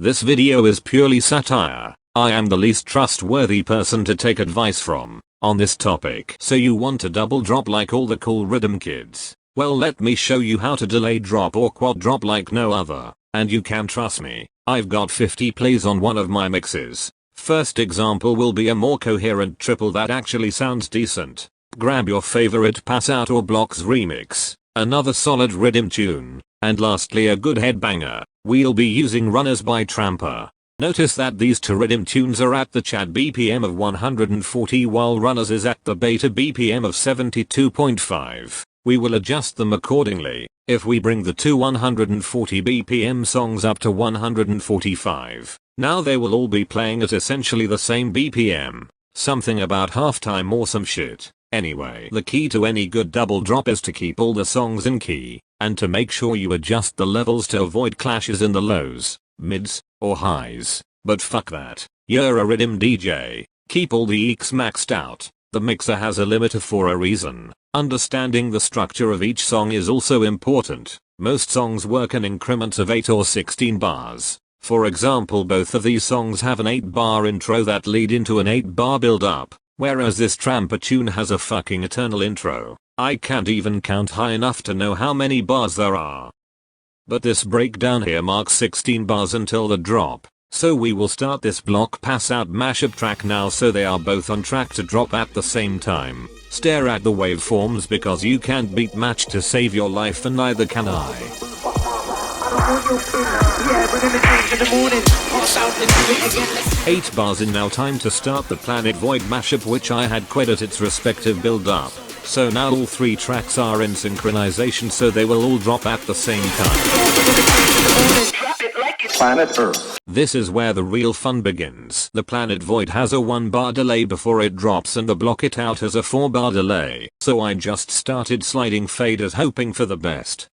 This video is purely satire. I am the least trustworthy person to take advice from on this topic. So you want a double drop like all the cool Riddim kids? Well, let me show you how to delay drop or quad drop like no other. And you can trust me, I've got 50 plays on one of my mixes. First example will be a more coherent triple that actually sounds decent. Grab your favorite Pass Out or Blocks remix, another solid Riddim tune, and lastly a good headbanger. We'll be using Runners by Tramper. Notice that these two Riddim tunes are at the Chad BPM of 140 while Runners is at the Beta BPM of 72.5. We will adjust them accordingly. If we bring the two 140 BPM songs up to 145, now they will all be playing at essentially the same BPM. Something about halftime or some shit. Anyway, the key to any good double drop is to keep all the songs in key, and to make sure you adjust the levels to avoid clashes in the lows, mids, or highs. But fuck that. You're a Riddim DJ. Keep all the EQs maxed out. The mixer has a limiter for a reason. Understanding the structure of each song is also important. Most songs work in increments of 8 or 16 bars. For example, both of these songs have an 8-bar intro that lead into an 8-bar build-up, whereas this Tramper tune has a fucking eternal intro. I can't even count high enough to know how many bars there are. But this breakdown here marks 16 bars until the drop. So we will start this block Pass Out mashup track now so they are both on track to drop at the same time. Stare at the waveforms because you can't beat match to save your life and neither can I. 8 bars in, now time to start the Planet Void mashup which I had quit at its respective build up. So now all 3 tracks are in synchronization so they will all drop at the same time. Planet Earth. This is where the real fun begins. The Planet Void has a 1-bar delay before it drops and the Block It Out has a 4-bar delay. So I just started sliding faders hoping for the best.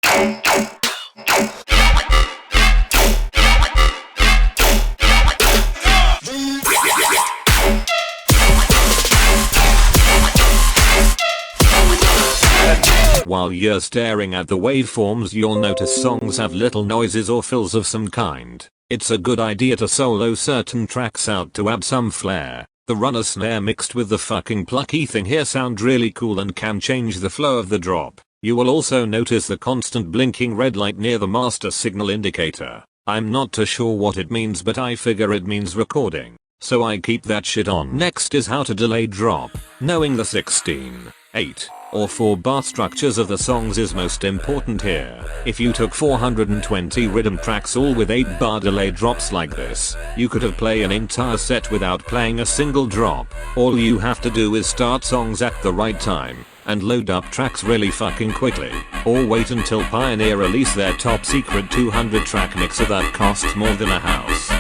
While you're staring at the waveforms, you'll notice songs have little noises or fills of some kind. It's a good idea to solo certain tracks out to add some flair. The Runner snare mixed with the fucking plucky thing here sound really cool and can change the flow of the drop. You will also notice the constant blinking red light near the master signal indicator. I'm not too sure what it means, but I figure it means recording, so I keep that shit on. Next is how to delay drop. Knowing the 16, 8, or 4-bar structures of the songs is most important here. If you took 420 Riddim tracks all with 8-bar delay drops like this, you could have played an entire set without playing a single drop. All you have to do is start songs at the right time, and load up tracks really fucking quickly. Or wait until Pioneer release their top secret 200 track mixer that costs more than a house.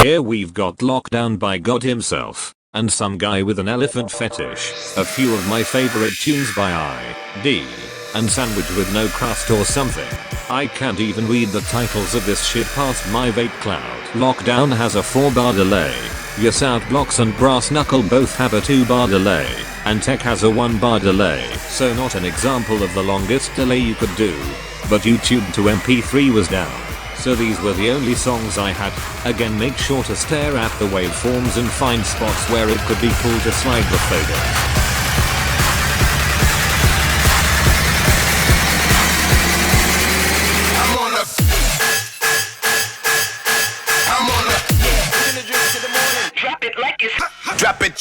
Here we've got Lockdown by God himself, and some guy with an elephant fetish, a few of my favorite tunes by I.D, and Sandwich with No Crust or something. I can't even read the titles of this shit past my vape cloud. Lockdown has a 4-bar delay. Yes, Outblocks and Brass Knuckle both have a 2-bar delay, and Tech has a 1-bar delay. So not an example of the longest delay you could do, but YouTube to MP3 was down. So these were the only songs I had. Again, make sure to stare at the waveforms and find spots where it could be cool to slide the faders. Drop it.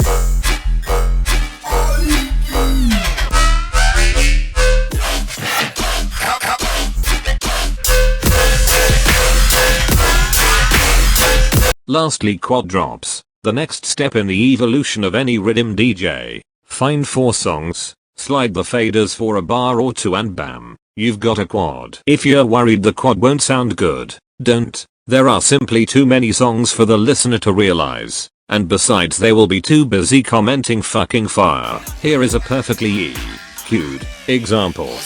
Lastly, quad drops. The next step in the evolution of any Riddim DJ. Find 4 songs, slide the faders for a bar or 2 and bam, you've got a quad. If you're worried the quad won't sound good, don't. There are simply too many songs for the listener to realize. And besides, they will be too busy commenting fucking fire. Here is a perfectly EQ'd example.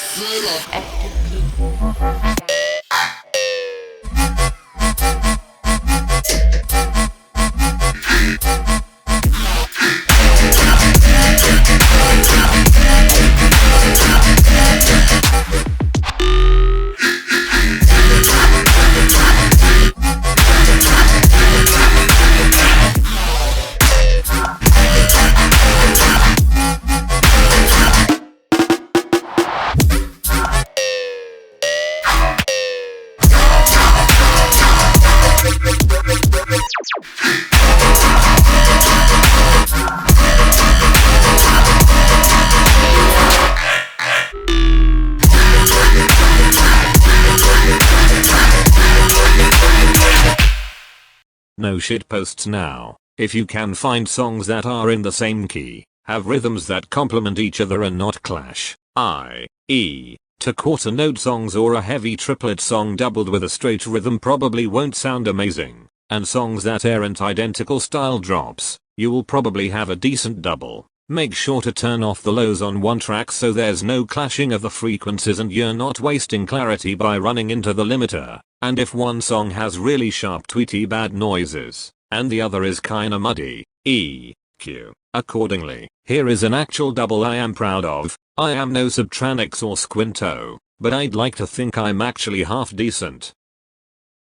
No shit posts now. If you can find songs that are in the same key, have rhythms that complement each other and not clash, i.e., two quarter note songs or a heavy triplet song doubled with a straight rhythm probably won't sound amazing, and songs that aren't identical style drops, you will probably have a decent double. Make sure to turn off the lows on one track so there's no clashing of the frequencies and you're not wasting clarity by running into the limiter. And if one song has really sharp tweety bad noises, and the other is kinda muddy, EQ accordingly. Here is an actual double I am proud of. I am no Subtranix or Squinto, but I'd like to think I'm actually half decent.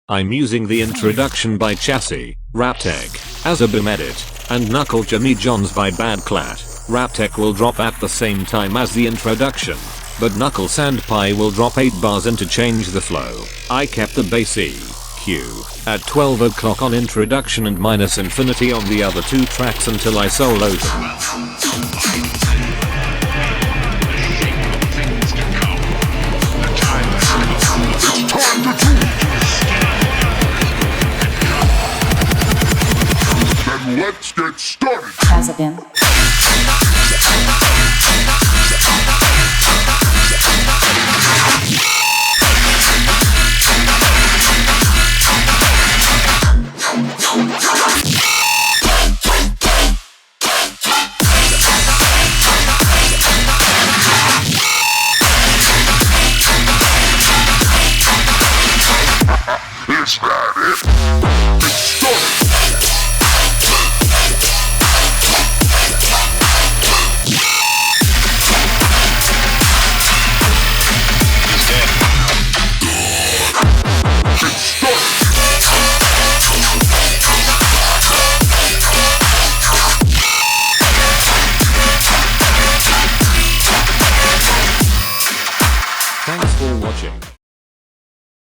I'm using the introduction by Chassis, Raptech, as a boom edit, and Knuckle Jimmy Johns by Badclat. Raptech will drop at the same time as the introduction, but Knuckle Sandpie will drop 8 bars in to change the flow. I kept the bass EQ at 12 o'clock on introduction and minus infinity on the other 2 tracks until I soloed them. Let's get started. President. Is that it? Get started. Thanks for watching.